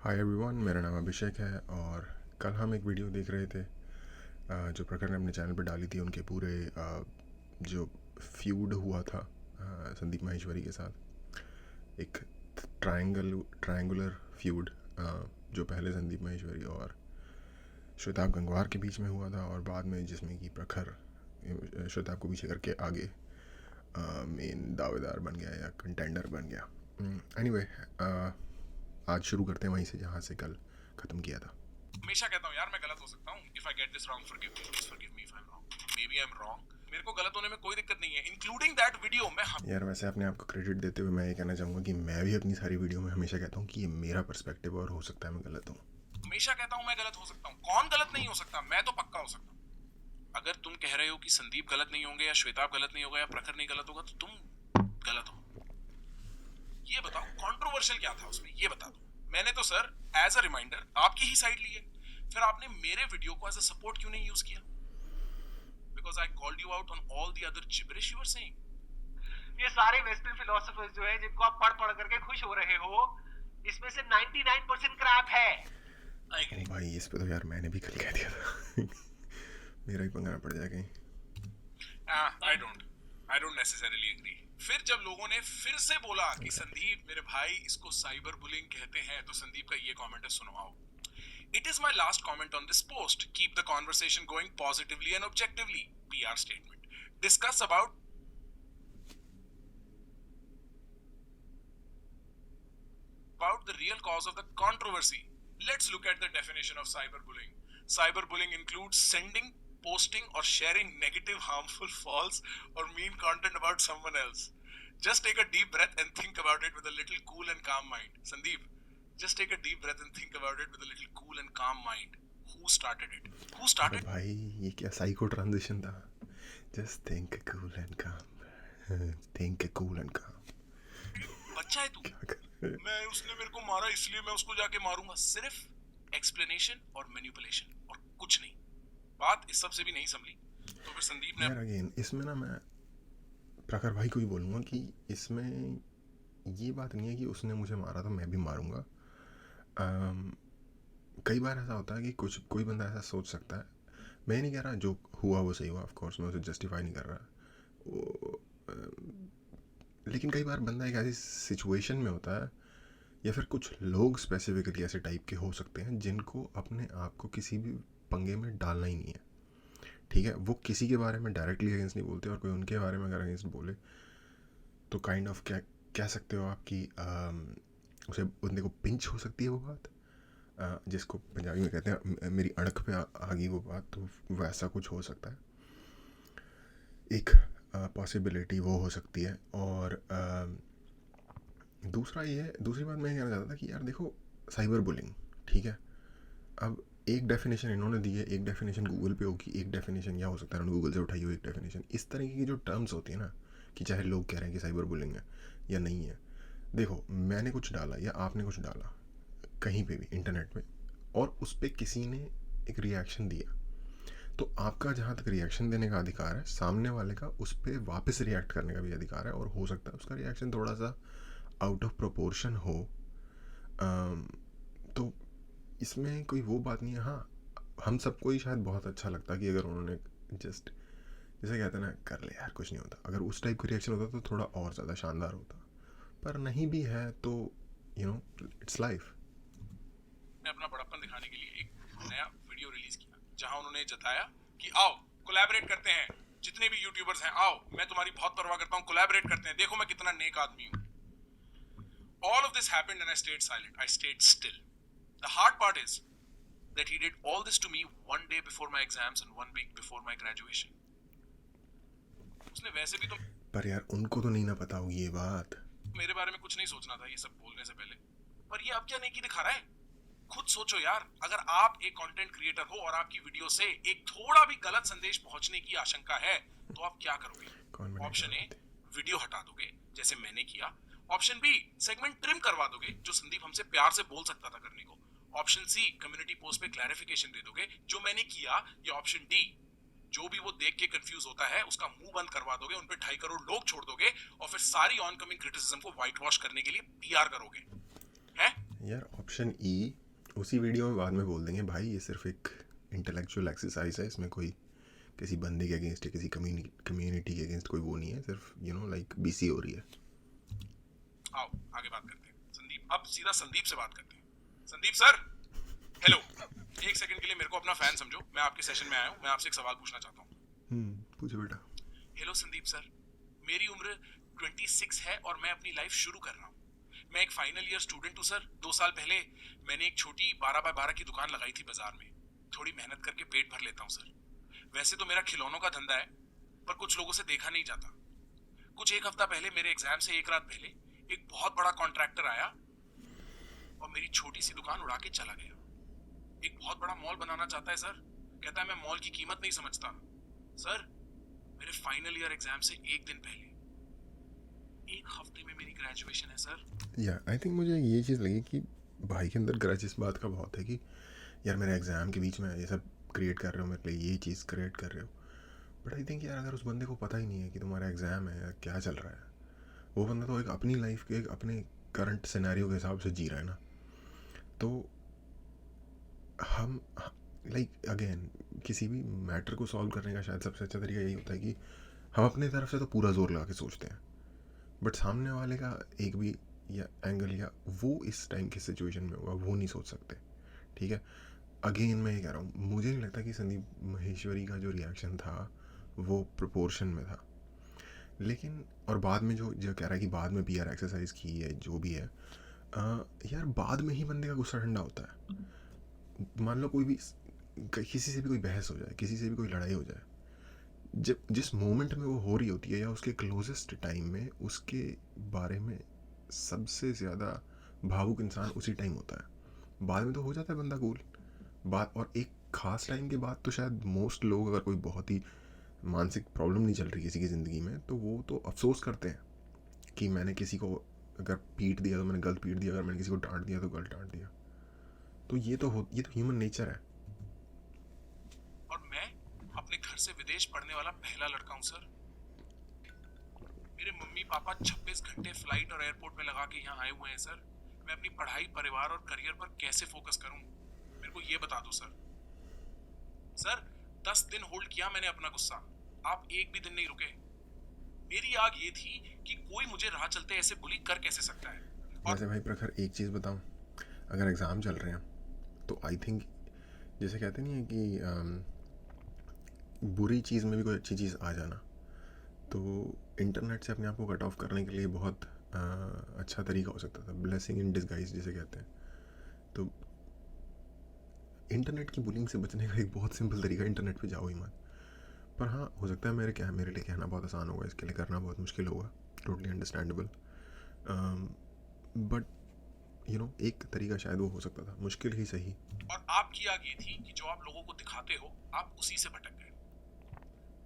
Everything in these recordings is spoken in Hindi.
हाय एवरीवन, मेरा नाम अभिषेक है और कल हम एक वीडियो देख रहे थे जो प्रखर ने अपने चैनल पर डाली थी। उनके पूरे जो फ्यूड हुआ था संदीप माहेश्वरी के साथ, एक ट्रायंगुलर फ्यूड जो पहले संदीप माहेश्वरी और श्वेताब गंगवार के बीच में हुआ था और बाद में जिसमें कि प्रखर श्वेताब को पीछे करके आगे मेन दावेदार बन गया या कंटेंडर बन गया। एनीवे, आज शुरू करते हैं वहीं से जहाँ से कल ख़त्म किया था। हमेशा कहता हूँ यार मैं गलत हो सकता हूँ। If I get this wrong forgive me, please forgive me if I am wrong. Maybe I am wrong. मेरे को गलत होने में कोई दिक्कत नहीं है, इंक्लूडिंग दैट वीडियो में यार वैसे अपने आप को क्रेडिट देते हुए मैं ये कहना चाहूँगा कि मैं भी अपनी सारी वीडियो में हमेशा कहता हूँ कि ये मेरा पर्सपेक्टिव और हो सकता है मैं गलत हूँ। हमेशा कहता हूँ मैं गलत हो सकता हूँ। कौन गलत नहीं हो सकता? मैं तो पक्का हो सकता हूँ। अगर तुम कह रहे हो कि संदीप गलत नहीं होंगे या श्वेताब गलत नहीं होगा या प्रखर नहीं गलत होगा तो तुम गलत हो। ये बताओ कंट्रोवर्शियल क्या था उसमें, ये बता दो। मैंने तो सर एज अ रिमाइंडर आपकी ही साइड ली है, फिर आपने मेरे वीडियो को एज अ सपोर्ट क्यों नहीं यूज किया? Because I called you out on all the other gibberish you were saying. ये सारे वेस्टर्न फिलोसफर्स जो है जिनको आप पढ़ करके खुश हो रहे हो, इसमें से 99% क्रैप है। भाई इस पे तो यार मैंने भी कल कह दिया था मेरा ही पंगा पड़ जाएगा कहीं। I don't necessarily agree. फिर जब लोगों ने फिर से बोला कि संदीप मेरे भाई इसको साइबर बुलिंग कहते हैं, तो संदीप का ये कमेंट है, सुनवाओ। It is my last comment on this post. Keep the conversation going positively and objectively. PR statement. Discuss about the real cause of the controversy. Let's look at the definition of cyberbullying. Cyberbullying includes sending, posting or sharing negative, harmful, false or mean content about someone else. Just take a deep breath and think about it with a little cool and calm mind. Sandeep, just take a deep breath and think about it with a little cool and calm mind. Who started it? Who started? भाई ये क्या साइको ट्रांजिशन था? Just think cool and calm. Think cool and calm. बच्चा है तू? मैं उसने मेरे को मारा इसलिए मैं उसको जाके मारूंगा। सिर्फ एक्सप्लेनेशन और मैनिपुलेशन और कुछ नहीं। बात इस सब से भी नहीं संभली। तो फिर संदीप ने यार अगेन इसमें ना मैं प्रखर भाई को ही बोलूँगा कि इसमें ये बात नहीं है कि उसने मुझे मारा तो मैं भी मारूंगा। कई बार ऐसा होता है कि कोई बंदा ऐसा सोच सकता है। मैं नहीं कह रहा जो हुआ वो सही हुआ, ऑफ कोर्स मैं उसे जस्टिफाई नहीं कर रहा लेकिन कई बार बंदा एक ऐसी सिचुएशन में होता है या फिर कुछ लोग स्पेसिफिकली ऐसे टाइप के हो सकते हैं जिनको अपने आप को किसी भी पंगे में डालना ही नहीं है। ठीक है, वो किसी के बारे में डायरेक्टली अगेंस्ट नहीं बोलते और कोई उनके बारे में अगर अगेंस्ट बोले तो काइंड ऑफ क्या कह सकते हो आप कि उसे बंदे को पिंच हो सकती है वो बात, जिसको पंजाबी में कहते हैं मेरी अड़क पे आ गई वो बात, तो वैसा कुछ हो सकता है। एक पॉसिबिलिटी वो हो सकती है। और दूसरी बात मैं कहना चाहता था कि यार देखो साइबर बुलिंग, ठीक है, अब एक डेफिनेशन इन्होंने दी है, एक डेफिनेशन गूगल पे होगी, एक डेफिनेशन या हो सकता है गूगल से उठाई हो एक डेफिनेशन। इस तरीके की जो टर्म्स होती है ना कि चाहे लोग कह रहे हैं कि साइबर बुलिंग है या नहीं है, देखो मैंने कुछ डाला या आपने कुछ डाला कहीं पे भी इंटरनेट पे और उस पर किसी ने एक रिएक्शन दिया, तो आपका जहाँ तक रिएक्शन देने का अधिकार है, सामने वाले का उस पर वापस रिएक्ट करने का भी अधिकार है। और हो सकता है उसका रिएक्शन थोड़ा सा आउट ऑफ प्रोपोर्शन हो, तो इसमें कोई वो बात नहीं है। हाँ, हम सबको ही शायद बहुत अच्छा लगता कि अगर उन्होंने जस्ट जैसे कहते हैं ना कर ले यार कुछ नहीं होता, अगर उस टाइप का रिएक्शन होता तो थोड़ा और ज़्यादा शानदार होता, पर नहीं भी है तो यू नो इट्स लाइफ। ने अपना बड़प्पन दिखाने के लिए एक नया वीडियो रिलीज किया जहां उन्होंने जताया कि आओ कोलैबोरेट करते हैं, जितने भी यूट्यूबर्स हैं आओ, मैं तुम्हारी बहुत परवाह करता हूं, कोलैबोरेट करते हैं, देखो मैं कितना नेक आदमी हूं। All of this happened and I stayed silent. I stayed still. The hard part is that he did all this to me one day before my exams and 1 week before my graduation. उसने वैसे भी तो पर यार उनको तो नहीं ना पता होगी ये बात। मेरे बारे में कुछ नहीं सोचना था ये सब बोलने से पहले, पर ये अब क्या नेकी दिखा रहा है? खुद सोचो यार, अगर आप एक कंटेंट क्रिएटर हो और आपकी वीडियो से एक थोड़ा भी गलत संदेश पहुंचने की आशंका है तो आप क्या करोगे? ऑप्शन ए, वीडियो हटा दोगे जैसे मैंने किया। ऑप्शन बी, सेगमेंट ट्रिम करवा दोगे जो संदीप हमसे प्यार से बोल सकता था करने को। ऑप्शन सी, कम्युनिटी पोस्ट पे क्लैरिफिकेशन दे दोगे जो मैंने किया। या ऑप्शन डी, जो भी वो देख के कंफ्यूज होता है उसका मुंह बंद करवा दोगे, उन पे 2.5 करोड़ लोग छोड़ दोगे और फिर सारी ऑनकमिंग क्रिटिसिज्म को व्हाइट वॉश करने के लिए पीआर करोगे। है यार ऑप्शन ई उसी वीडियो में बाद में बोल देंगे भाई ये सिर्फ एक इंटेलेक्चुअल एक्सरसाइज है, इसमें कोई किसी बंदे के अगेंस्ट या किसी कम्युनिटी के अगेंस्ट कोई वो नहीं है, सिर्फ लाइक बीसी हो रही है। आओ आगे बात करते हैं संदीप। अब सीधा संदीप से बात करते हैं। संदीप सर हेलो, एक सेकंड के लिए मेरे को अपना फैन समझो। मैं आपके सेशन में आया हूँ, मैं आपसे एक सवाल पूछना चाहता हूँ। पूछो बेटा। हेलो संदीप सर, मेरी उम्र 26 है और मैं अपनी लाइफ शुरू कर रहा हूँ। मैं एक फाइनल ईयर स्टूडेंट हूँ सर। 2 साल पहले मैंने एक छोटी 12x12 की दुकान लगाई थी बाजार में। थोड़ी मेहनत करके पेट भर लेता हूँ सर। वैसे तो मेरा खिलौनों का धंधा है, पर कुछ लोगों से देखा नहीं जाता। कुछ एक हफ्ता पहले मेरे एग्जाम से एक रात पहले एक बहुत बड़ा कॉन्ट्रैक्टर आया और मेरी छोटी सी दुकान उड़ा के चला गया। एक बहुत बड़ा मॉल बनाना चाहता है सर। कहता है मैं मॉल की कीमत नहीं समझता। सर मेरे फाइनल ईयर एग्जाम से एक दिन पहले, एक हफ्ते में मेरी ग्रेजुएशन है सर। या आई थिंक मुझे ये चीज़ लगी कि भाई के अंदर ग्रज इस बात का बहुत है कि यार मेरे एग्ज़ाम के बीच में ये सब क्रिएट कर रहे हो, मेरे लिए ये चीज़ क्रिएट कर रहे हो। बट आई थिंक यार अगर उस बंदे को पता ही नहीं है कि तुम्हारा एग्ज़ाम है या क्या चल रहा है, वो बंदा तो एक अपनी लाइफ के एक अपने करंट सिनेरियो के हिसाब से जी रहा है ना। तो हम लाइक अगेन किसी भी मैटर को सॉल्व करने का शायद सबसे अच्छा तरीका यही होता है कि हम अपने तरफ से तो पूरा जोर लगा के सोचते हैं, बट सामने वाले का एक भी या एंगल या वो इस टाइम की सिचुएशन में होगा वो नहीं सोच सकते। ठीक है, अगेन मैं ये कह रहा हूँ, मुझे नहीं लगता कि संदीप महेश्वरी का जो रिएक्शन था वो प्रोपोर्शन में था। लेकिन और बाद में जो जो कह रहा है कि बाद में पीआर एक्सरसाइज की है जो भी है, यार बाद में ही बंदे का गुस्सा ठंडा होता है। मान लो कोई भी किसी से भी कोई बहस हो जाए, किसी से भी कोई लड़ाई हो जाए, जब जिस मोमेंट में वो हो रही होती है या उसके क्लोजेस्ट टाइम में उसके बारे में सबसे ज़्यादा भावुक इंसान उसी टाइम होता है। बाद में तो हो जाता है बंदा कूल बात, और एक ख़ास टाइम के बाद तो शायद मोस्ट लोग अगर कोई बहुत ही मानसिक प्रॉब्लम नहीं चल रही किसी की ज़िंदगी में तो वो तो अफसोस करते हैं कि मैंने किसी को अगर पीट दिया तो मैंने गलत पीट दिया, अगर मैंने किसी को डांट दिया तो गलत डांट दिया। तो ये तो ह्यूमन नेचर है। और मैं अपने घर से विदेश पढ़ने वाला पहला लड़का हूँ सर। मेरे मम्मी पापा 26 घंटे फ्लाइट और एयरपोर्ट में लगा के यहाँ आए हुए हैं सर। मैं अपनी पढ़ाई, परिवार और करियर पर कैसे फोकस करूँ, मेरे को ये बता दो सर। सर 10 दिन होल्ड किया मैंने अपना गुस्सा, आप एक भी दिन नहीं रुके। मेरी आग ये थी कि कोई मुझे राह चलते ऐसे बुली कर कैसे सकता है। वैसे भाई प्रखर एक चीज़ बताऊं, अगर एग्ज़ाम चल रहे हैं तो आई थिंक जैसे कहते नहीं है कि बुरी चीज़ में भी कोई अच्छी चीज़ आ जाना, तो इंटरनेट से अपने आप को कट ऑफ करने के लिए बहुत अच्छा तरीका हो सकता था। ब्लेसिंग इन डिस्गाइज जिसे कहते हैं। तो इंटरनेट की बुलिंग से बचने का एक बहुत सिंपल तरीका, इंटरनेट पे जाओ ही मत। पर हाँ, हो सकता है मेरे लिए कहना बहुत आसान होगा, इसके लिए करना बहुत मुश्किल होगा, टोटली अंडरस्टैंडेबल। बट एक तरीका शायद वो हो सकता था, मुश्किल ही सही। और आपकी आग ये थी कि जो आप लोगों को दिखाते हो आप उसी से भटक गए।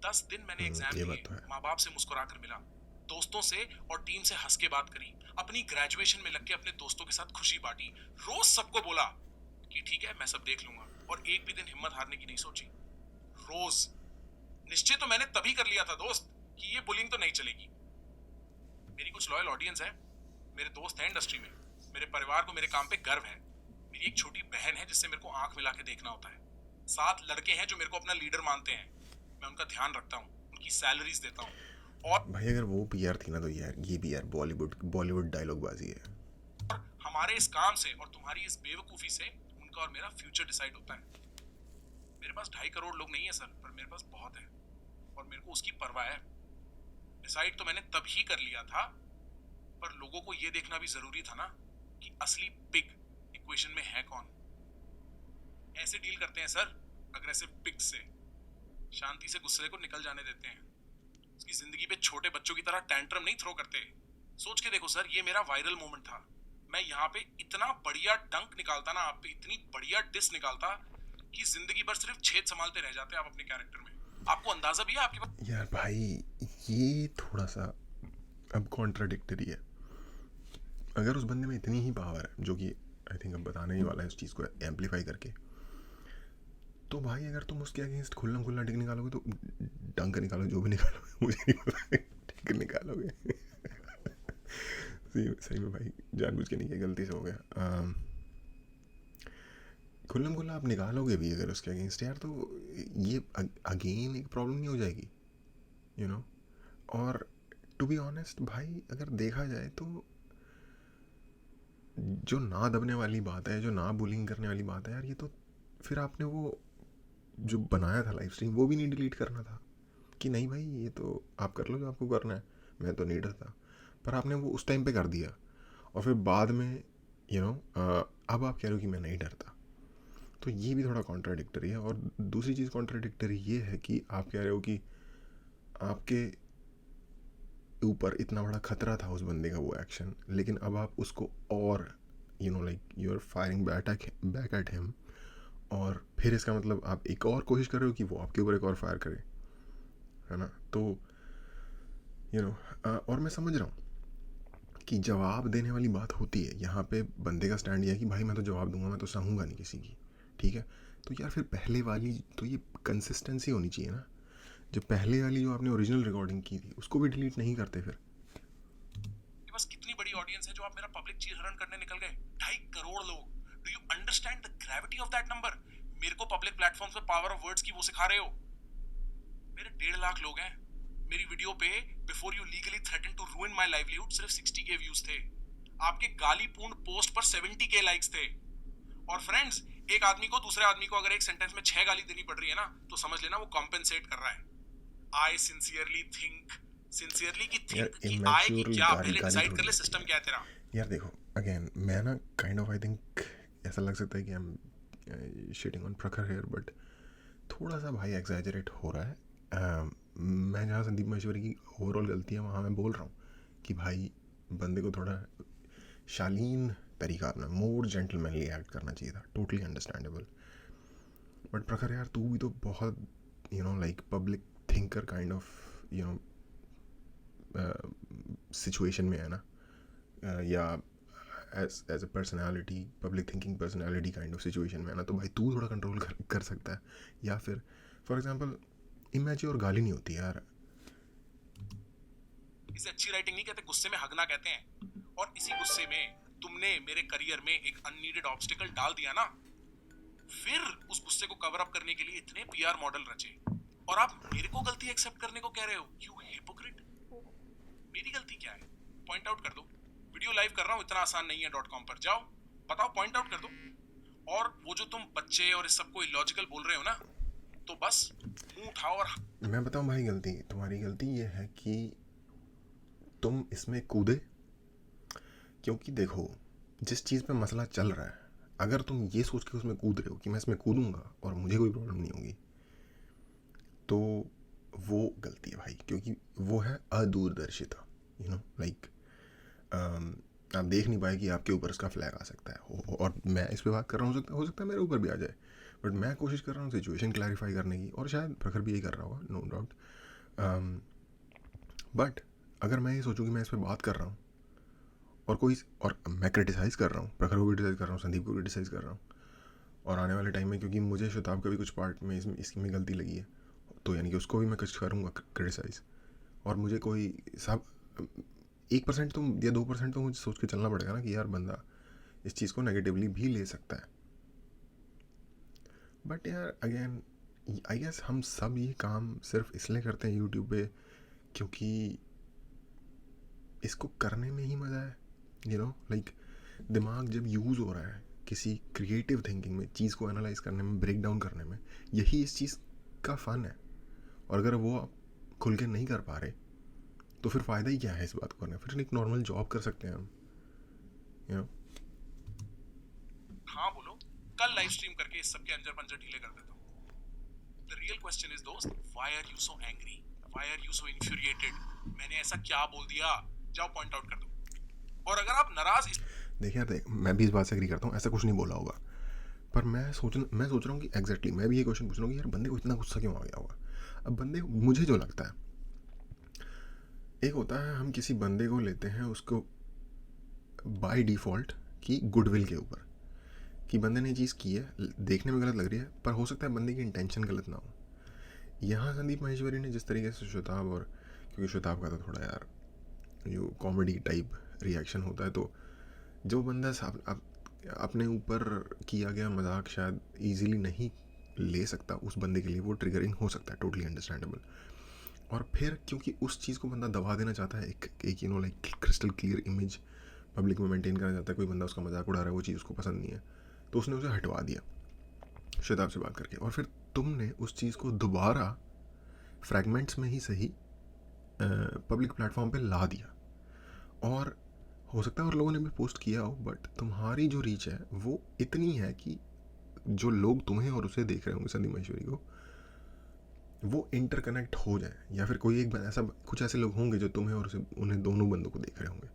10 दिन मैंने एग्जाम दिए, माँ बाप से मुस्कुरा कर मिला, दोस्तों से और टीम से हंस के बात करी, अपनी ग्रेजुएशन में लग के अपने दोस्तों के साथ खुशी बांटी, रोज सबको बोला कि ठीक है मैं सब देख लूंगा, और एक भी दिन हिम्मत हारने की नहीं सोची। रोज निश्चय तो मैंने तभी कर लिया था दोस्त कि ये बुलिंग तो नहीं चलेगी। मेरी कुछ लॉयल ऑडियंस है, मेरे दोस्त हैं इंडस्ट्री में, मेरे परिवार को मेरे काम पे गर्व है, मेरी एक छोटी बहन है जिससे मेरे को आंख मिला के देखना होता है, 7 लड़के हैं जो मेरे को अपना लीडर मानते हैं, मैं उनका ध्यान रखता हूँ, उनकी सैलरीज देता हूँ। और भाई अगर वो पीआर थी ना तो यार ये भी यार बॉलीवुड डायलॉग बाजी है। और हमारे इस काम से और तुम्हारी इस बेवकूफ़ी से उनका और मेरा फ्यूचर डिसाइड होता है। मेरे पास 2.5 करोड़ लोग नहीं है सर, पर मेरे पास बहुत है और मेरे को उसकी परवाह है। डिसाइड तो मैंने तभी कर लिया था, पर लोगों को ये देखना भी जरूरी था ना कि असली पिग इक्वेशन में है कौन। ऐसे डील करते हैं सर अग्रेसिव पिग से, शांति से गुस्से को निकल जाने देते हैं, उसकी जिंदगी पे छोटे बच्चों की तरह टैंट्रम नहीं थ्रो करते। सोच के देखो सर, ये मेरा वायरल मोमेंट था। मैं यहाँ पे इतना बढ़िया डंक निकालता ना, आप पे इतनी बढ़िया डिस निकालता कि जिंदगी भर सिर्फ छेद संभालते रह जाते आप अपने कैरेक्टर में। आपको अंदाजा भी है आपके पास? यार भाई ये थोड़ा सा अब कॉन्ट्राडिक्टरी है। अगर उस बंदे में इतनी ही पावर है, जो कि आई थिंक अब बताने ही वाला है, उस चीज़ को एम्पलीफाई करके, तो भाई अगर तुम उसके अगेंस्ट खुल्ला डिक निकालोगे तो डंक निकालो, जो भी निकालोगे मुझे नहीं पता, डिक निकालोगे। सही में भाई जानबूझ के नहीं किया, गलती से हो गया। खुल्लम खुल्ला आप निकालोगे भी अगर उसके अगेंस्ट यार, तो ये अगेन एक प्रॉब्लम नहीं हो जाएगी, यू नो। और टू बी ऑनेस्ट भाई, अगर देखा जाए तो जो ना दबने वाली बात है, जो ना बुलिंग करने वाली बात है यार, ये तो फिर आपने वो जो बनाया था लाइव स्ट्रीम वो भी नहीं डिलीट करना था कि नहीं भाई ये तो आप कर लो जो आपको करना है, मैं तो नहीं डरता। पर आपने वो उस टाइम पे कर दिया और फिर बाद में अब आप कह रहे हो कि मैं नहीं डरता। तो ये भी थोड़ा कॉन्ट्राडिक्टरी है। और दूसरी चीज़ कॉन्ट्राडिक्टरी ये है कि आप कह रहे हो कि आपके ऊपर इतना बड़ा खतरा था उस बंदे का वो एक्शन, लेकिन अब आप उसको और like you are firing back at him, और फिर इसका मतलब आप एक और कोशिश कर रहे हो कि वो आपके ऊपर एक और फायर करे, है ना। तो और मैं समझ रहा हूँ कि जवाब देने वाली बात होती है, यहाँ पे बंदे का स्टैंड ये है कि भाई मैं तो जवाब दूंगा, मैं तो सहूँगा नहीं किसी की, ठीक है। तो यार फिर पहले वाली तो ये कंसिस्टेंसी होनी चाहिए ना, जो पहले वाली जो आपने ओरिजिनल रिकॉर्डिंग की थी उसको भी डिलीट नहीं करते फिर। ये बस कितनी बड़ी ऑडियंस है जो आप मेरा पब्लिक चीरहरण करने निकल गए, 2.5 करोड़ लोग। Do you understand the gravity of that number? मेरे को पब्लिक प्लेटफॉर्म्स पे पावर ऑफ वर्ड्स की वो सिखा रहे हो। मेरे 1.5 लाख लोग हैं। मेरी वीडियो पे before you legally threaten to ruin my livelihood सिर्फ 60K व्यूज थे। आपके गालीपूर्ण पोस्ट पर 70K लाइक्स थे। और फ्रेंड्स, एक आदमी को दूसरे आदमी को अगर एक सेंटेंस में 6 गाली देनी पड़ रही है ना, तो समझ लेना वो कॉम्पेंसेट कर रहा है। आई सिंसियरली थिंक कि आए कि क्या, पहले डिसाइड कर ले सिस्टम क्या है तेरा। यार देखो अगेन, मैं ना काइंड ऑफ आई थिंक ऐसा लग सकता है कि आई एम शिटिंग ऑन प्रखर हेयर, बट थोड़ा सा भाई एग्जैजरेट हो रहा है। मैं जहाँ संदीप महेश्वरी की ओवरऑल गलती है वहाँ मैं बोल रहा हूँ कि भाई बंदे को थोड़ा शालीन तरीका अपना, मोर जेंटलमैनली एक्ट करना चाहिए था, टोटली अंडरस्टैंडेबल। बट प्रखर यार तू भी तो बहुत like public thinker kind of situation में है ना, या as a personality, public thinking personality kind of situation में है ना। तो भाई तू थोड़ा कंट्रोल कर सकता है। या फिर फॉर एग्जांपल इमेच्योर गाली नहीं होती यार। इसे अच्छी राइटिंग नहीं कहते, गुस्से में हगना कहते हैं। और इसी गुस्से में तुमने मेरे करियर में एक अननीडेड ऑब्स्टिकल डाल दिया ना, फिर उस गुस्से को कवर अप करने के लिए इतने पीआर मॉडल रचे, और आप मेरे को गलती एक्सेप्ट करने को कह रहे हो। You hypocrite. मेरी गलती क्या है? पॉइंट आउट कर दो। वीडियो लाइव कर रहा हूं, इतना आसान नहीं है। .com पर जाओ, बताओ, पॉइंट आउट कर दो। और वो जो तुम बच्चे और इस सबको इलॉजिकल बोल रहे हो ना, तो बस मुंह उठाओ। और मैं बताऊं भाई, गलती तुम्हारी गलती ये है कि तुम इसमें कूदे, क्योंकि देखो जिस चीज़ पे मसला चल रहा है, अगर तुम ये सोच के उसमें कूद रहे हो कि मैं इसमें कूदूंगा और मुझे कोई प्रॉब्लम नहीं होगी, तो वो गलती है भाई, क्योंकि वो है अदूरदर्शिता। लाइक आप देख नहीं पाए कि आपके ऊपर इसका फ्लैग आ सकता है, और मैं इस पर बात कर रहा हूँ, हो सकता है मेरे ऊपर भी आ जाए, बट मैं कोशिश कर रहा हूँ सिचुएशन क्लैरिफाई करने की, और शायद प्रखर भी यही कर रहा होगा, नो डाउट। बट अगर मैं ये सोचूं कि मैं इस पर बात कर रहा हूँ और मैं क्रिटिसाइज़ कर रहा हूँ, प्रखर को क्रिटिसाइज़ कर रहा हूँ, संदीप को क्रिटिसाइज़ कर रहा हूँ, और आने वाले टाइम में क्योंकि मुझे शताब का भी कुछ पार्ट में इसकी में गलती लगी है, तो यानी कि उसको भी मैं कुछ करूँगा क्रिटिसाइज़, और मुझे कोई सब 1% तो या 2% तो मुझे सोच के चलना पड़ेगा ना कि यार बंदा इस चीज़ को नेगेटिवली भी ले सकता है। बट यार अगेन आई गेस हम सब ये काम सिर्फ इसलिए करते हैं यूट्यूब पे क्योंकि इसको करने में ही मज़ा है, लाइक दिमाग जब यूज़ हो रहा है किसी क्रिएटिव थिंकिंग में, चीज़ को एनालाइज करने में, ब्रेक डाउन करने में, यही इस चीज़ का फ़न है। और अगर वो आप खुल के नहीं कर पा रहे तो फिर फ़ायदा ही क्या है इस बात को करने? फिर एक नॉर्मल जॉब कर सकते हैं हम, हाँ बोलो, कल लाइव स्ट्रीम करके इस सबके अंजर पंजर ढीले कर देता हूँ। द रियल क्वेश्चन इज दोस्त, why are you so angry, why are you so infuriated? मैंने ऐसा क्या बोल दिया? जाओ पॉइंट आउट कर दो। और अगर आप नाराज देख मैं भी इस बात से एग्री करता हूँ, ऐसा कुछ नहीं बोला होगा, पर मैं सोच रहा हूँ कि एग्जैक्टली मैं भी ये क्वेश्चन पूछ रहा हूँ कि यार बंदे को इतना गुस्सा क्यों आ गया होगा। अब बंदे, मुझे जो लगता है, एक होता है हम किसी बंदे को लेते हैं उसको बाय डिफ़ॉल्ट की गुडविल के ऊपर, कि बंदे ने चीज़ की है, देखने में गलत लग रही है, पर हो सकता है बंदे की इंटेंशन गलत ना हो। यहाँ संदीप महेश्वरी ने जिस तरीके से शताब, और क्योंकि शताब का तो थोड़ा यार जो कॉमेडी टाइप रिएक्शन होता है, तो जो बंदा साहब, अब अपने ऊपर किया गया मजाक शायद ईजिली नहीं ले सकता, उस बंदे के लिए वो ट्रिगरिंग हो सकता है, टोटली अंडरस्टैंडेबल। और फिर क्योंकि उस चीज़ को बंदा दबा देना चाहता है, एक you know like crystal clear image public में मेंटेन करना चाहता है, कोई बंदा उसका मजाक उड़ा रहा है, वो चीज़ उसको पसंद नहीं है, तो उसने उसे हटवा दिया शताब से बात करके, और फिर तुमने उस चीज़ को दोबारा फ्रैगमेंट्स में ही सही पब्लिक प्लेटफॉर्म पे ला दिया। और हो सकता है और लोगों ने भी पोस्ट किया हो, बट तुम्हारी जो रीच है वो इतनी है कि जो लोग तुम्हें और उसे देख रहे होंगे, संदीप महेश्वरी को, वो इंटरकनेक्ट हो जाए, या फिर कोई एक ऐसा कुछ ऐसे लोग होंगे जो तुम्हें और उसे, उन्हें दोनों बंदों को देख रहे होंगे।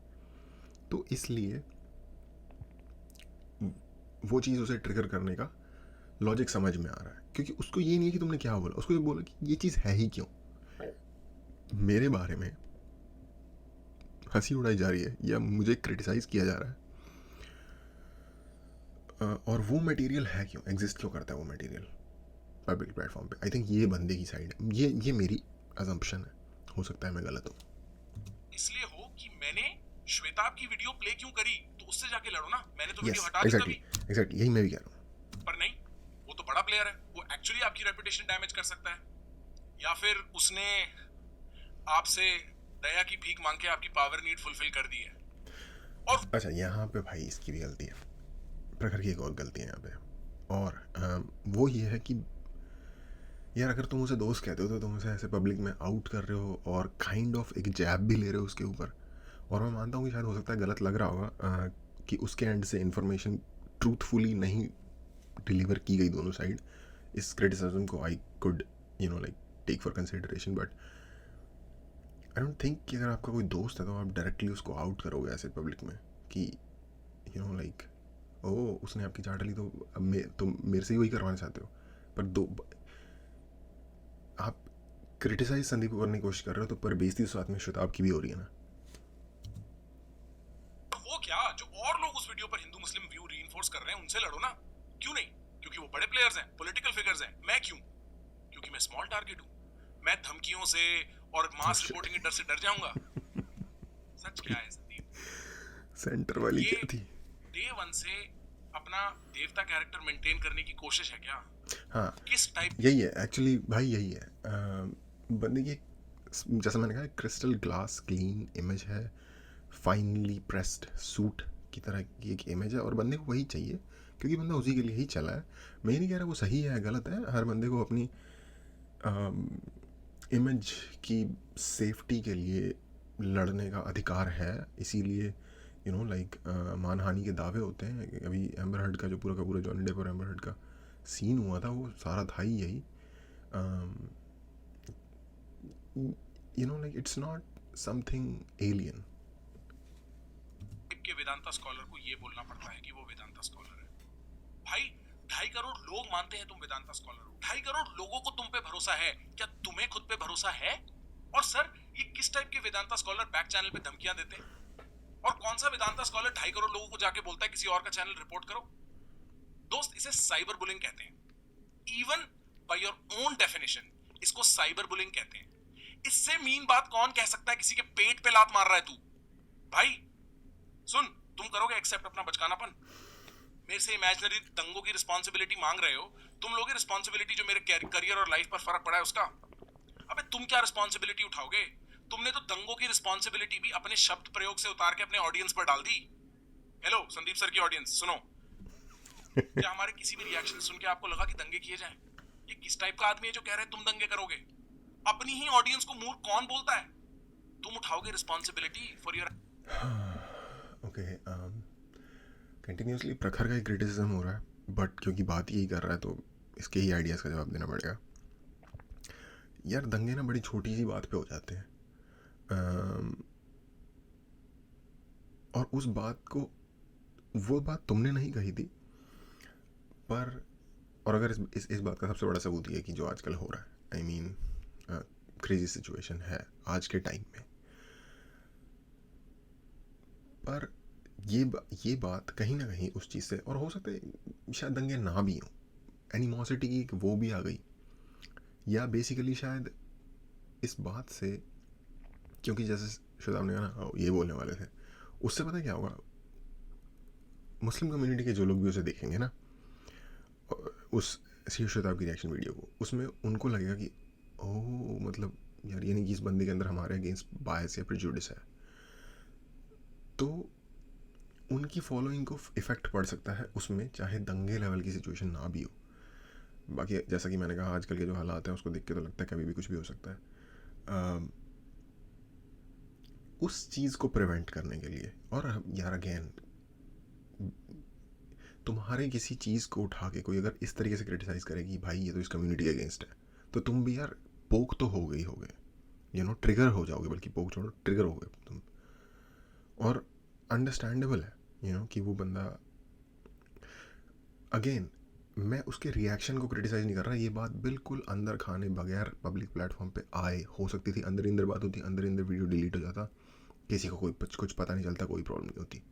तो इसलिए वो चीज़ उसे ट्रिगर करने का लॉजिक समझ में आ रहा है, क्योंकि उसको ये नहीं है कि तुमने क्या बोला, उसको ये बोला कि ये चीज़ है ही क्यों, मेरे बारे में हंसी उड़ाई जा रही है या मुझे क्रिटिसाइज़ किया जा रहा है, और वो मटेरियल है क्यों, एग्जिस्ट क्यों करता है वो मटेरियल पब्लिक प्लेटफॉर्म पे। आई थिंक ये बंदे की साइड है, ये मेरी अजम्पशन है, हो सकता है मैं गलत हूँ। इसलिए हो कि मैंने श्वेताब की वीडियो प्ले क्यों करी, तो उससे जाके लड़ो ना, मैंने तो वीडियो यस हटा दी एग्जैक्टली तभी। एग्जैक्टली, यही मैं भी कह रहा हूँ। पर नहीं, वो तो बड़ा प्लेयर है, वो एक्चुअली आपकी रेपुटेशन डैमेज कर सकता है, या फिर उसने आपसे दया की भीख मांग के आपकी पावर नीड फुलफिल कर दी है। और अच्छा, यहाँ पे भाई इसकी भी गलती है, प्रखर की एक और गलती है यहाँ पे, और वो ये है कि यार अगर तुम उसे दोस्त कहते हो तो तुम उसे ऐसे पब्लिक में आउट कर रहे हो और काइंड ऑफ एक जैब भी ले रहे हो उसके ऊपर। और मैं मानता हूँ कि शायद हो सकता है गलत लग रहा होगा कि उसके एंड से इन्फॉर्मेशन ट्रूथफुली नहीं डिलीवर की गई दोनों साइड। इस क्रिटिसिज्म को I could you know like take for consideration, but I don't think कि अगर आपका कोई दोस्त है तो आप डायरेक्टली उसको आउट करोगे ऐसे पब्लिक में कि यू नो लाइक ओ उसने आपकी चाट ली तो अब तुम मेरे से ही वही करवाना चाहते हो। पर आप क्रिटिसाइज संदीप को करने की कोशिश कर रहे हो, तो पर बेइज्जती साथ में श्वेताब की भी हो रही है ना। वो क्या, जो और लोग उस वीडियो पर हिंदू मुस्लिम व्यू रीइंफोर्स कर रहे हैं उनसे लड़ो ना, क्यों नहीं? क्योंकि वो बड़े प्लेयर्स हैं, पॉलिटिकल फिगर्स हैं। मैं क्यों? क्योंकि मैं स्मॉल टारगेट हूं। मैं धमकियों से और मास रिपोर्टिंग के डर से डर जाऊंगा। सच क्या है संदीप, सेंटर वाली ये क्या थी? डे वन से अपना देवता कैरेक्टर मेंटेन करने की कोशिश है क्या? हाँ किस टाइप? यही है एक्चुअली भाई, यही है बंदे की जैसा मैंने कहा क्रिस्टल ग्लास क्लीन इमेज है, फाइनली प्रेस्ड सूट की तरह की एक इमेज है, और बंदे को वही चाहिए क्योंकि बंदा उसी के लिए ही चला है। मैं नहीं कह रहा वो सही है गलत है, हर बंदे को अपनी इमेज की सेफ्टी के लिए लड़ने का अधिकार है। इसीलिए यू नो लाइक मानहानि के दावे होते हैं। अभी एम्बर हर्ड का पूरा जॉनी डेप और एम्बर हर्ड का सीन हुआ था, वो सारा था ही यही। You know like it's not something alien. के वेदांता स्कॉलर को ये बोलना पड़ता है कि वो वेदांता स्कॉलर है। भाई 2.5 करोड़ लोग मानते हैं तुम वेदांता स्कॉलर हो। 2.5 करोड़ लोगों को तुम पे भरोसा है, क्या तुम्हें खुद पे भरोसा है? और सर ये किस टाइप के वेदांता स्कॉलर बैक चैनल पे धमकियां देते हैं? और कौन सा वेदांता स्कॉलर 2.5 करोड़ लोगों को जाके बोलता है किसी और का चैनल रिपोर्ट करो? दोस्त, इसे साइबर बुलिंग कहते हैं। Even by your own definition इसको साइबर बुलिंग कहते हैं। इससे मीन बात कौन कह सकता है किसी के पेट पे लात मार रहा है तू? भाई सुन, तुम करोगे एक्सेप्ट अपना बचकानापन? मेरे से इमेजिनरी दंगों की रिस्पॉन्सिबिलिटी मांग रहे हो, तुम लोगे रिस्पॉन्सिबिलिटी जो मेरे करियर और लाइफ पर फर्क पड़ा है उसका? अबे तुम क्या रिस्पॉन्सिबिलिटी उठाओगे? तुमने तो दंगों की रिस्पॉन्सिबिलिटी भी अपने शब्द प्रयोग से उतार के अपने ऑडियंस पर डाल दी। हेलो संदीप सर की ऑडियंस सुनो, क्या हमारे किसी भी रिएक्शन सुन के आपको लगा कि दंगे किए जाएं? ये किस टाइप का आदमी है जो कह रहे है तुम दंगे करोगे? अपनी ही ऑडियंस को मूर्ख कौन बोलता है? तुम उठाओगे responsibility for your. Okay, continuously Prakhar का ही क्रिटिसिज्म हो रहा है, बट क्योंकि बात यही कर रहा है तो इसके ही आइडियाज़ का जवाब देना पड़ेगा। यार दंगे ना बड़ी छोटी सी बात पे हो जाते हैं, और उस बात को, वो बात तुमने नहीं कही थी, पर और अगर इस बात का सबसे बड़ा सबूत ये है कि जो आजकल हो रहा है, आई मीन क्रेजी सिचुएशन है आज के टाइम में, पर ये बात कहीं ना कहीं उस चीज़ से, और हो सकता है शायद दंगे ना भी हों, एनिमोसिटी की एक वो भी आ गई, या बेसिकली शायद इस बात से, क्योंकि जैसे श्वेताब ने कहा ना ये बोलने वाले थे, उससे पता क्या होगा, मुस्लिम कम्युनिटी के जो लोग भी उसे देखेंगे ना, उस सी शताब की रिएक्शन वीडियो को, उसमें उनको लगेगा कि ओह मतलब यार ये नहीं कि इस बंदे के अंदर हमारे अगेंस्ट बायस या प्रेजुडिस है, तो उनकी फॉलोइंग को इफ़ेक्ट पड़ सकता है उसमें, चाहे दंगे लेवल की सिचुएशन ना भी हो। बाकी जैसा कि मैंने कहा, आजकल के जो हालात हैं उसको देख के तो लगता है कभी भी कुछ भी हो सकता है। उस चीज़ को प्रिवेंट करने के लिए, और यार अगेन, तुम्हारे किसी चीज़ को उठा के कोई अगर इस तरीके से क्रिटिसाइज़ करे कि भाई ये तो इस कम्युनिटी के अगेंस्ट है, तो तुम भी यार पोक तो हो गए, ट्रिगर हो जाओगे, बल्कि पोक छोड़ो, ट्रिगर हो गए तुम। और अंडरस्टैंडेबल है कि वो बंदा, अगेन मैं उसके रिएक्शन को क्रिटिसाइज़ नहीं कर रहा, ये बात बिल्कुल अंदर खाने बगैर पब्लिक प्लेटफॉर्म पे आए हो सकती थी, अंदर बात होती, अंदर वीडियो डिलीट हो जाता, किसी को कोई कुछ पता नहीं चलता, कोई प्रॉब्लम नहीं होती।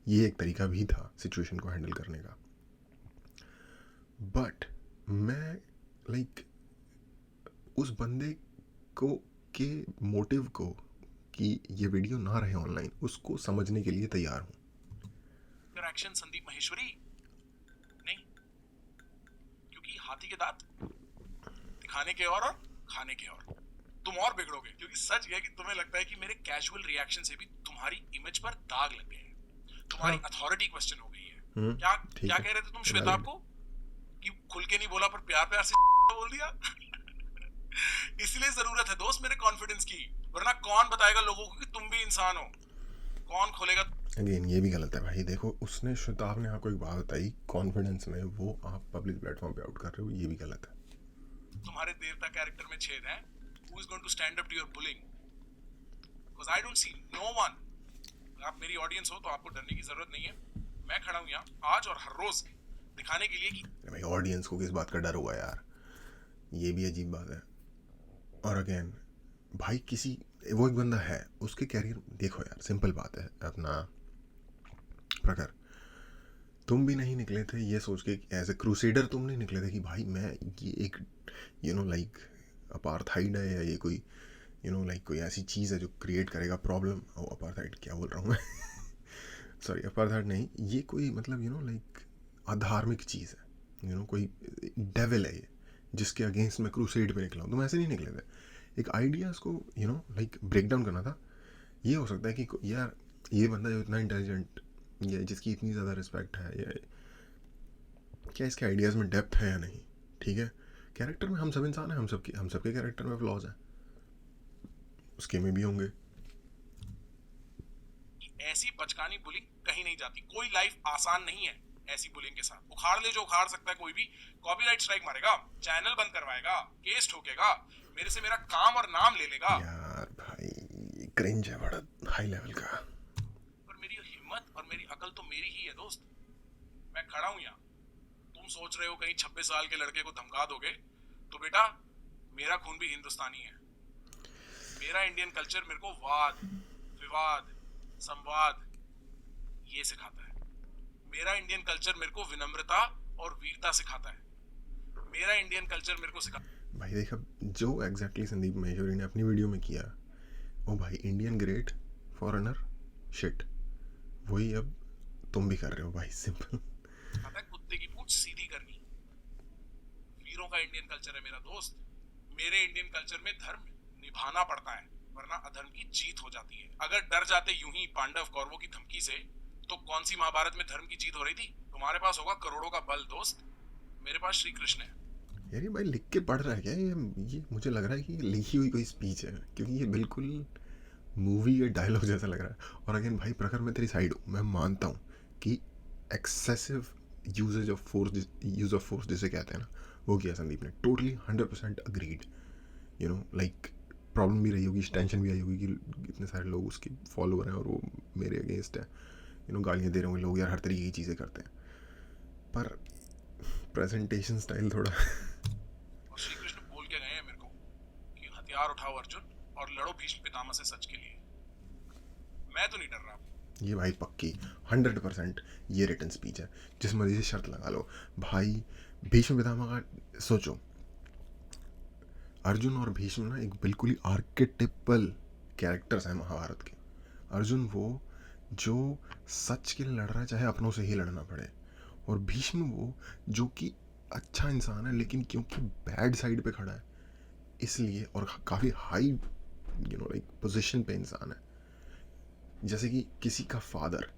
ये एक तरीका भी था सिचुएशन को हैंडल करने का। बट मैं उस बंदे को के मोटिव को कि ये वीडियो ना रहे ऑनलाइन, उसको समझने के लिए तैयार हूँ। इंटरैक्शन संदीप महेश्वरी नहीं, क्योंकि हाथी के दांत दिखाने के और खाने के और, तुम और बिगड़ोगे, क्योंकि सच है कि तुम्हें लगता है कि मेरे कैजुअल रिएक्शन से भी तुम्हारी इमेज पर दाग लग गए, तुम्हारी अथॉरिटी क्वेश्चन हो गई है। क्या कह रहे थे तुम श्वेताब को कि खुल के नहीं बोला पर प्यार से बोल दिया? इसलिए जरूरत है दोस्त मेरे कॉन्फिडेंस की, वरना कौन बताएगा लोगों को कि तुम भी इंसान हो? कौन खोलेगा? अगेन ये भी गलत है भाई। देखो, उसने, श्वेताब ने आपको एक बात बताई कॉन्फिडेंस में, वो आप पब्लिक प्लेटफॉर्म पे आउट कर रहे हो, ये भी गलत है। तुम्हारे देवता कैरेक्टर में छेद है। Who is going to stand up to your bullying? Because I don't see no one. आप मेरी ऑडियंस हो तो आपको डरने की जरूरत नहीं है। मैं खड़ा हूँ यहाँ आज और हर रोज दिखाने के लिए कि भाई ऑडियंस को किस बात का डर हुआ यार, ये भी अजीब बात है। और अगेन भाई, किसी वो एक बंदा है, उसके कैरियर देखो यार, सिंपल बात है अपना प्रखर, तुम भी नहीं निकले थे ये सोच के एज ए क्रूसेडर, तुम नहीं निकले थे कि भाई मैं ये एक लाइक अपार्थाइड है या ये कोई लाइक कोई ऐसी चीज़ है जो क्रिएट करेगा प्रॉब्लम। ओ अपार्थाइड क्या बोल रहा हूँ मैं सॉरी, अपार्थाइड नहीं, ये कोई मतलब लाइक अधार्मिक चीज़ है, कोई डेविल है ये जिसके अगेंस्ट मैं क्रूसेड पे निकला हूँ। तुम ऐसे नहीं निकले थे, एक आइडियाज़ को लाइक ब्रेक डाउन करना था। ये हो सकता है कि यार ये बंदा जो इतना इंटेलिजेंट या जिसकी इतनी ज़्यादा रिस्पेक्ट है, या क्या इसके आइडियाज़ में डेप्थ है या नहीं, ठीक है। कैरेक्टर में हम सब इंसान हैं, हम सबके कैरेक्टर में फ्लॉज हैं, उसके में भी होंगे। ऐसी बचकानी बुलिंग कहीं नहीं जाती, कोई लाइफ आसान नहीं है ऐसी बुलिंग के साथ। उखाड़ ले जो उखाड़ सकता है, कोई भी कॉपीराइट स्ट्राइक मारेगा, चैनल बंद करवाएगा, केस ठोकेगा, मेरे से मेरा काम और नाम ले लेगा। यार भाई क्रिंज है बड़ा हाई लेवल का। पर मेरी हिम्मत और मेरी अकल तो मेरी ही है दोस्त। मैं खड़ा हूं यहाँ, तुम सोच रहे हो कहीं 26 साल के लड़के को धमका दोगे, तो बेटा मेरा खून भी हिंदुस्तानी है। मेरा इंडियन कल्चर मेरे को वाद विवाद संवाद ये सिखाता है। मेरा इंडियन कल्चर मेरे को विनम्रता और वीरता सिखाता है। मेरा इंडियन कल्चर मेरे को सिखा भाई देख, अब जो एग्जैक्टली संदीप महेश्वरी ने अपनी वीडियो में किया, ओ भाई इंडियन ग्रेट फॉरेनर शिट, वही अब तुम भी कर रहे हो भाई। सिंपल है, कुत्ते की पूंछ सीधी करनी। वीरों का इंडियन कल्चर है मेरा दोस्त। मेरे इंडियन कल्चर में धर्म निभाना पड़ता है, वरना अधर्म की जीत हो जाती है। अगर डर जाते यूं ही पांडव कौरवों की धमकी से, तो कौन सी महाभारत में धर्म की जीत हो रही थी? तुम्हारे पास होगा करोड़ों का बल दोस्त, मेरे पास श्री कृष्ण है। यार ये भाई लिख के पढ़ रहा है क्या? ये मुझे लग रहा है कि लिखी हुई कोई स्पीच है, क्योंकि ये बिल्कुल मूवी या डायलॉग जैसा लग रहा है। और अगेन भाई प्रखर, मैं तेरी साइड हूँ, मैं मानता हूँ कि एक्सेसिव यूज ऑफ फोर्स जिसे कहते हैं ना, वो किया संदीप ने, टोटली 100% अग्रीड। लाइक प्रॉब्लम भी रही होगी, टेंशन भी आई होगी कि इतने सारे लोग उसके फॉलोअर हैं और वो मेरे अगेंस्ट है, गालियाँ दे रहे होंगे लोग, यार हर तरीके की चीज़ें करते हैं, पर प्रेजेंटेशन स्टाइल थोड़ा और श्री कृष्ण बोल के गए हैं मेरे को कि हथियार उठाओ अर्जुन और लड़ो भीष्म पितामह से सच के लिए। मैं तो नहीं डर रहा। ये भाई पक्की 100% ये रिटन स्पीच है, जिस मर्जी से शर्त लगा लो भाई। भीष्म पितामह का सोचो, अर्जुन और भीष्म ना एक बिल्कुल ही आर्केटिपल कैरेक्टर्स हैं महाभारत के। अर्जुन वो जो सच के लिए लड़ रहा है, चाहे अपनों से ही लड़ना पड़े। और भीष्म वो जो कि अच्छा इंसान है, लेकिन क्योंकि बैड साइड पे खड़ा है इसलिए, और काफ़ी हाई लाइक पोजीशन पे इंसान है, जैसे कि किसी का फादर,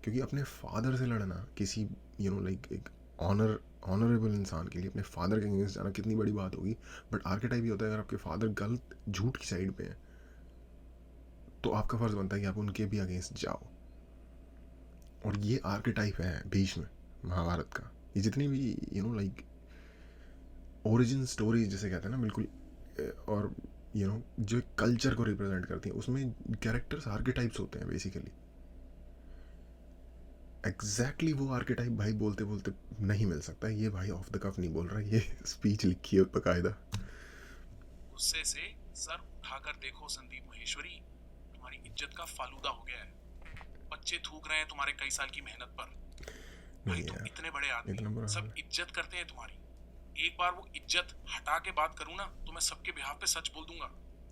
क्योंकि अपने फादर से लड़ना किसी लाइक एक ऑनरेबल इंसान के लिए अपने फादर के अगेंस्ट जाना कितनी बड़ी बात होगी। बट आर्केटाइप ये होता है, अगर आपके फादर गलत झूठ की साइड पे है तो आपका फर्ज बनता है कि आप उनके भी अगेंस्ट जाओ। और ये आर्केटाइप है भीष्म महाभारत का। ये जितनी भी लाइक ओरिजिन स्टोरीज जिसे कहते हैं ना, बिल्कुल, और जो कल्चर को रिप्रेजेंट करती हैं, उसमें कैरेक्टर्स आर्केटाइप्स होते हैं बेसिकली। एग्जैक्टली वो आर्केटाइप भाई बोलते बोलते नहीं मिल सकता। ये भाई ऑफ द कफ नहीं बोल रहा, ये स्पीच लिखी है बकायदा। गुस्से से सर उठाकर देखो संदीप महेश्वरी, तुम्हारी इज्जत का फालूदा हो गया है। बच्चे थूक रहे हैं तुम्हारे कई साल की मेहनत पर। भाई तुम इतने बड़े आदमी, सब इज्जत करते हैं तुम्हारी। एक बार वो इज्जत हटा के बात करूं ना, तो मैं सबके बिहाफ पे सच बोल दूंगा।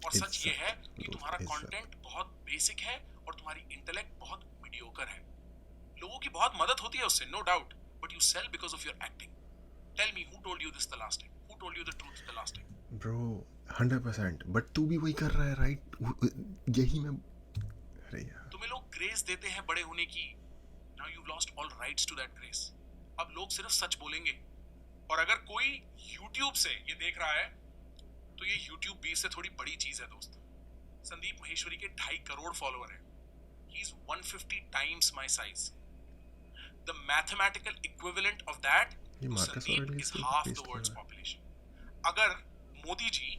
और सच ये है कि तुम्हारा कंटेंट बहुत बेसिक है और तुम्हारी इंटेलेक्ट बहुत मीडियोकर है। लोगों की बहुत मदद होती है उससे, no doubt, but you sell because of your acting. Tell me, who told you this the last time? Who told you the truth the last time? Bro 100%, बट तू भी वही कर रहा है, राइट? यही मैं, अरे यार, तुम्हें लोग ग्रेस देते हैं बड़े होने की। Now you lost all rights to that grace. अब लोग सिर्फ सच बोलेंगे। और अगर कोई YouTube से ये देख रहा है, तो ये YouTube 20 से थोड़ी बड़ी चीज है दोस्त। संदीप महेश्वरी के 2.5 करोड़ फॉलोअर हैं। He is 150 times my size. The mathematical equivalent of that ये to Marcus Sandeep Aurelius is को half पेस्ट the किया world's हुआ है। population. अगर मोदी जी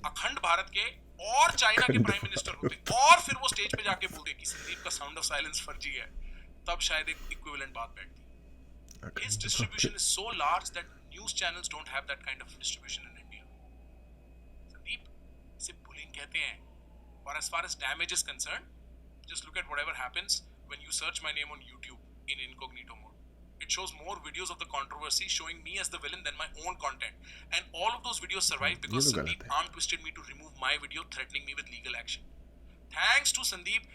अखंड भारत के और चाइना के प्राइम मिनिस्टर होते और फिर वो स्टेज पे जाके बोलते कि संदीप का साउंड ऑफ साइलेंस फर्जी है, तब शायद एक इक्विवेलेंट बात बैठती। His distribution is so large that news channels don't have that kind of distribution in India. Sandeep, इसे bullying कहते हैं। और as far as damage is concerned, just look at whatever happens when you search my name on YouTube in incognito mode. It shows more videos of the controversy showing me as the villain than my own content. And all of those videos survived because Sandeep arm twisted me to remove my video, threatening me with legal action. Thanks to Sandeep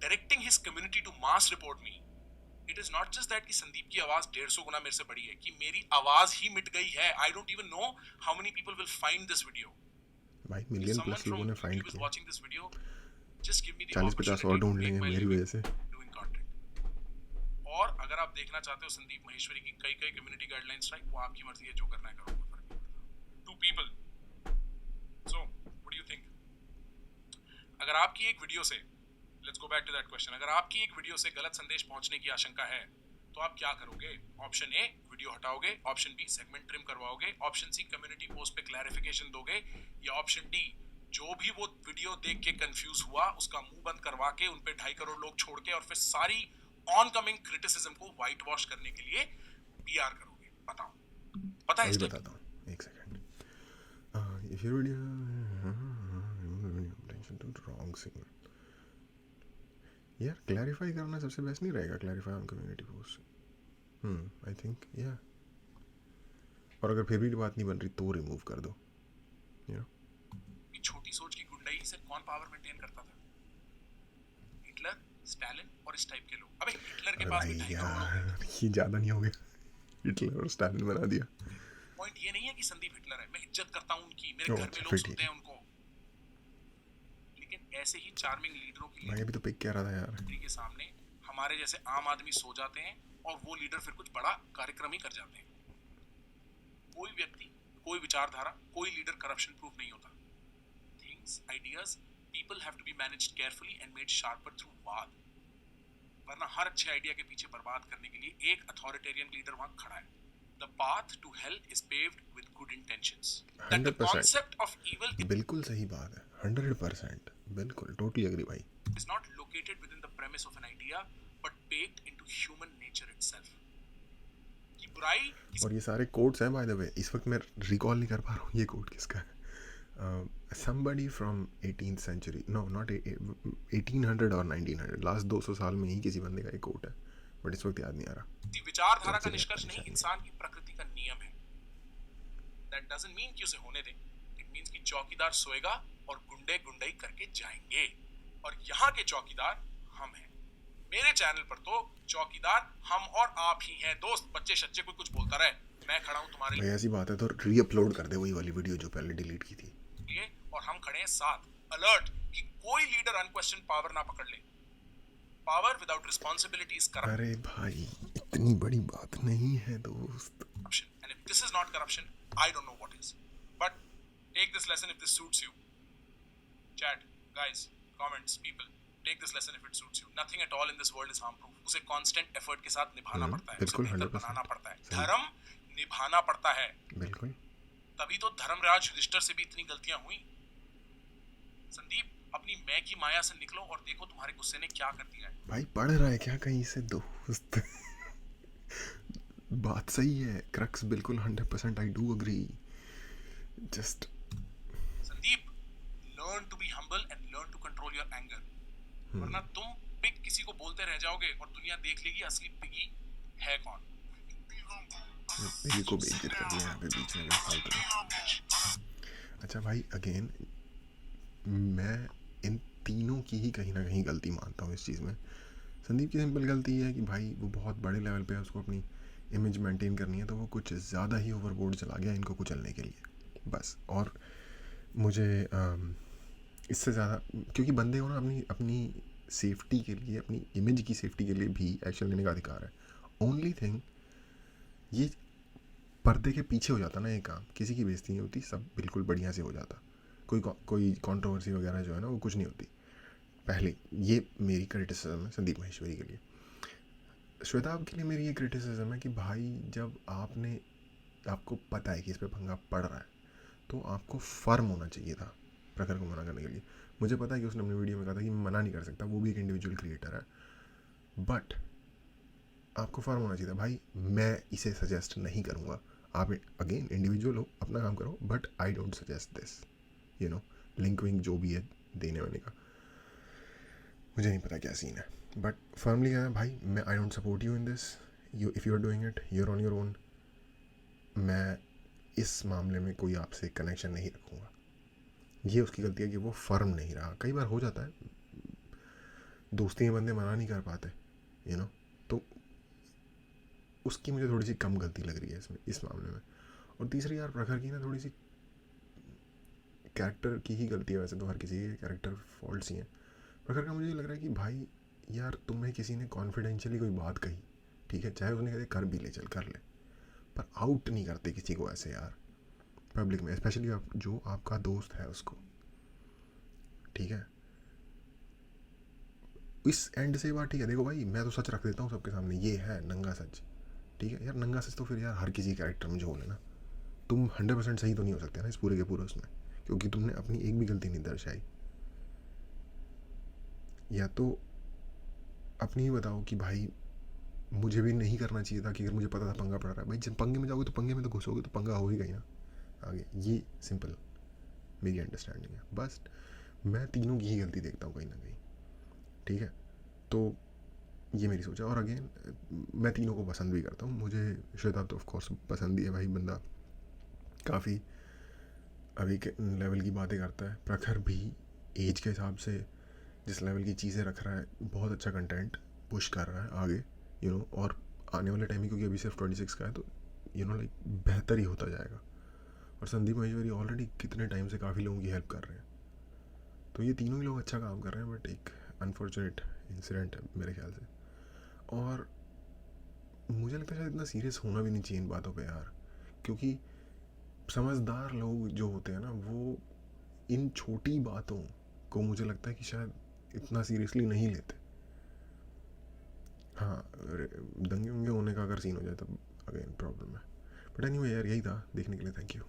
directing his community to mass report me. It is not just that कि संदीप की आवाज 150 गुना मेरे से बड़ी है, कि मेरी आवाज ही मिट गई है। I don't even know how many people will find this video. भाई मिलियन प्लस लोगों ने फाइंड किया। watching this video, just give me the 40-50 और ढूंढ लेंगे मेरी वजह से। doing content. और अगर आप देखना चाहते हो संदीप महेश्वरी की कई कम्युनिटी गाइडलाइन स्ट्राइक, वो आपकी मर्जी है, जो करना है करो, कोई फर्क नहीं पड़ता। Two people. So, what do you think? अगर आपकी एक वीडियो से, let's go back to that question, अगर आपकी एक वीडियो से गलत संदेश पहुंचने की आशंका है, तो आप क्या करोगे? ऑप्शन ए, वीडियो हटाओगे। ऑप्शन बी, सेगमेंट ट्रिम करवाओगे। ऑप्शन सी, कम्युनिटी पोस्ट पे क्लैरिफिकेशन दोगे। या ऑप्शन डी, जो भी वो वीडियो देख के कंफ्यूज हुआ उसका मुंह बंद करवा के उन पे 2.5 करोड़ लोग छोड़ के और फिर सारी ऑनकमिंग क्रिटिसिज्म को व्हाइट वॉश करने के लिए पीआर करोगे? बताओ, पता है अभी इसका? बताता हूँ, एक second. If your video attention to wrong signal, यार क्लैरिफाई करना सबसे बेस्ट नहीं रहेगा? Clarify on community post, I think, या और अगर फिर भी बात नहीं बन रही तो रिमूव कर दो। छोटी सोच की गुंडाई से कौन पावर मेंटेन करता था? हिटलर, स्टालिन और इस टाइप के लोग। अबे हिटलर के पास भी 2.5 करोड़ लोग। ये ज्यादा नहीं हो गया? हिटलर और स्टालिन बना दिया। पॉइंट ये नहीं है कि संदीप हिटलर है, मैं इज्जत करता हूं उनकी, मेरे घर में लोग सुनते हैं उनको। लेकिन ऐसे ही चार्मिंग लीडरों के लिए, मैं भी तो पिक कह रहा था यार, के सामने हमारे जैसे आम आदमी सो जाते हैं और वो लीडर फिर कुछ बड़ा कार्यक्रम ही कर जाते हैं। कोई व्यक्ति, कोई विचारधारा, कोई लीडर करप्शन प्रूफ नहीं होता। Things, ideas, people have to be managed carefully and made sharper through वाद। वरना हर अच्छे आइडिया के पीछे बर्बाद करने के लिए एक अथॉरिटेरियन लीडर वहां खड़ा है। The path to hell is paved with good intentions. That the 100%। concept of evil बिल्कुल सही बात है, 100%, बिल्कुल, टोटली एग्री भाई। is not located within the premise of an idea, but baked into human nature itself. कि बुराई और ये सारे कोट्स हैं बाय द वे, इस वक्त मैं रिकॉल नहीं कर पा रहा हूँ ये कोट किसका है। somebody from 18th century, no not 1800 और 1900, लास्ट 200 साल में ही किसी बंदे का एक कोट है, बट इस वक्त याद नहीं आ रहा। विचारधारा का निष्कर्ष नहीं, इंसान की प्रकृति का नियम है। That doesn't mean कि उसे होने दें। It means कि चौकीदार सोएगा और गुंडे गुंडाई करके जाएंगे। और यहाँ के चौकीदार हम हैं। मेरे चैनल पर तो चौकीदार हम और आप ही हैं दोस्त। बच्चे शच्चे कोई कुछ बोलता रहे, मैं खड़ा हूं तुम्हारे भाई ऐसी बात है तो रीअपलोड कर दे वही वाली वीडियो जो पहले डिलीट की थी। लिए और हम खड़े हैं साथ, अलर्ट कि कोई लीडर अनक्वेश्चन पावर ना पकड़ ले। पावर विदाउट रिस्पॉन्सिबिलिटी इज अरे भाई इतनी बड़ी बात नहीं है दोस्त। corruption, and if this is not corruption, I don't know what is. But take this lesson if this suits you. Chat, guys, comments, people, take this lesson if it suits you. Nothing at all in this world is harmproof. उसे constant effort के साथ निभाना पड़ता है, उसे बिल्कुल, बेहतर 100% बनाना पड़ता है, धर्म निभाना पड़ता है। बिल्कुल। तभी तो धर्मराज युधिष्ठिर से भी इतनी गलतियां हुई। संदीप, अपनी मैं की माया से निकलो और देखो तुम्हारे गुस्से ने क्या कर दिया है। भाई पढ़ रहा है क्या कहीं से दोस्त? बात सही है, क्रक्स बिल्कुल 100% I do agree. Just Sandeep, learn to be humble and learn to control your anger, वरना तुम पिग किसी को बोलते रह जाओगे और दुनिया देख लेगी असली पिगी है कौन। पिगी को बेइज्जत कर दिया यहाँ पे बीच में फालतू में। अच्छा भाई अगेन मैं इन तीनों की ही कहीं ना कहीं गलती मानता हूँ इस चीज़ में। संदीप की सिंपल गलती है कि भाई वो बहुत बड़े लेवल पे उसको अपनी इमेज मेंटेन करनी है, तो वो कुछ ज़्यादा ही ओवरबोर्ड चला गया इनको कुचलने के लिए बस। और मुझे इससे ज़्यादा, क्योंकि बंदे को ना अपनी सेफ्टी के लिए, अपनी इमेज की सेफ्टी के लिए भी एक्शन लेने का अधिकार है। ओनली थिंग ये पर्दे के पीछे हो जाता ना ये काम, किसी की बेइज्जती नहीं होती, सब बिल्कुल बढ़िया से हो जाता, कोई कंट्रोवर्सी वगैरह जो है ना वो कुछ नहीं होती। पहले ये मेरी क्रिटिसिज्म है संदीप माहेश्वरी के लिए। श्वेताब के लिए मेरी ये क्रिटिसिज्म है कि भाई जब आपको पता है कि इस पर पंगा पड़ रहा है तो आपको फर्म होना चाहिए था प्रखर को मना करने के लिए। मुझे पता है कि उसने अपनी वीडियो में कहा था कि मना नहीं कर सकता, वो भी एक इंडिविजुअल क्रिएटर है, बट आपको फर्म होना चाहिए था भाई मैं इसे सजेस्ट नहीं करूँगा। आप अगेन इंडिविजुअल हो, अपना काम करो, but I don't suggest this, you know. Link विंक जो भी है देने वाने का मुझे नहीं पता क्या सीन है, बट फर्मली है भाई मैं I don't support you in this, if you are doing it your on your own. मैं इस मामले में कोई आपसे कनेक्शन नहीं रखूँगा। ये उसकी गलती है कि वो फर्म नहीं रहा। कई बार हो जाता है, दोस्ती में बंदे मना नहीं कर पाते, यू नो, तो उसकी मुझे थोड़ी सी कम गलती लग रही है इस मामले में। और तीसरी यार प्रखर की ना थोड़ी सी कैरेक्टर की ही गलती है, वैसे तो हर किसी के कैरेक्टर फॉल्ट्स ही हैं। प्रखर का मुझे लग रहा है कि भाई यार तुम्हें किसी ने कॉन्फिडेंशियली कोई बात कही, ठीक है, चाहे उसने कहते कर भी ले, चल कर ले, पर आउट नहीं करते किसी को ऐसे यार पब्लिक में, स्पेशली जो आपका दोस्त है उसको, ठीक है। इस एंड से बात ठीक है, देखो भाई मैं तो सच रख देता हूँ सबके सामने, ये है नंगा सच, ठीक है यार। नंगा सच तो फिर यार हर किसी कैरेक्टर में जो हो लेना, तुम 100% सही तो नहीं हो सकते ना इस पूरे के पूरे उसमें, क्योंकि तुमने अपनी एक भी गलती नहीं दर्शाई। या तो अपनी ही बताओ कि भाई मुझे भी नहीं करना चाहिए था, कि अगर मुझे पता था पंगा पड़ रहा है, भाई जब पंगे में जाओगे तो पंगे में तो घुसोगे तो पंगा हो ही गई ना आगे। ये सिंपल मेरी अंडरस्टैंडिंग है। बस मैं तीनों की ही गलती देखता हूँ कहीं ना कहीं, ठीक है। तो ये मेरी सोच है। और अगेन मैं तीनों को पसंद भी करता हूँ। मुझे श्वेताब तो ऑफकोर्स पसंद ही है भाई, बंदा काफ़ी अभी के लेवल की बातें करता है। प्रखर भी एज के हिसाब से जिस लेवल की चीज़ें रख रहा है, बहुत अच्छा कंटेंट पुश कर रहा है आगे, यू नो। और आने वाले टाइम में, क्योंकि अभी सिर्फ 26 का है, तो यू नो लाइक बेहतर ही होता जाएगा। और संदीप माहेश्वरी ऑलरेडी कितने टाइम से काफ़ी लोगों की हेल्प कर रहे हैं, तो ये तीनों ही लोग अच्छा काम कर रहे हैं। बट एक अनफॉर्चुनेट इंसिडेंट है मेरे ख्याल से, और मुझे लगता है शायद इतना सीरियस होना भी नहीं चाहिए इन बातों पे यार, क्योंकि समझदार लोग जो होते हैं ना वो इन छोटी बातों को मुझे लगता है कि शायद इतना सीरियसली नहीं लेते। हाँ, दंगे वंगे होने का अगर सीन हो जाए तब अगेन प्रॉब्लम है। बट एनीवे यार यही था देखने के लिए, थैंक यू।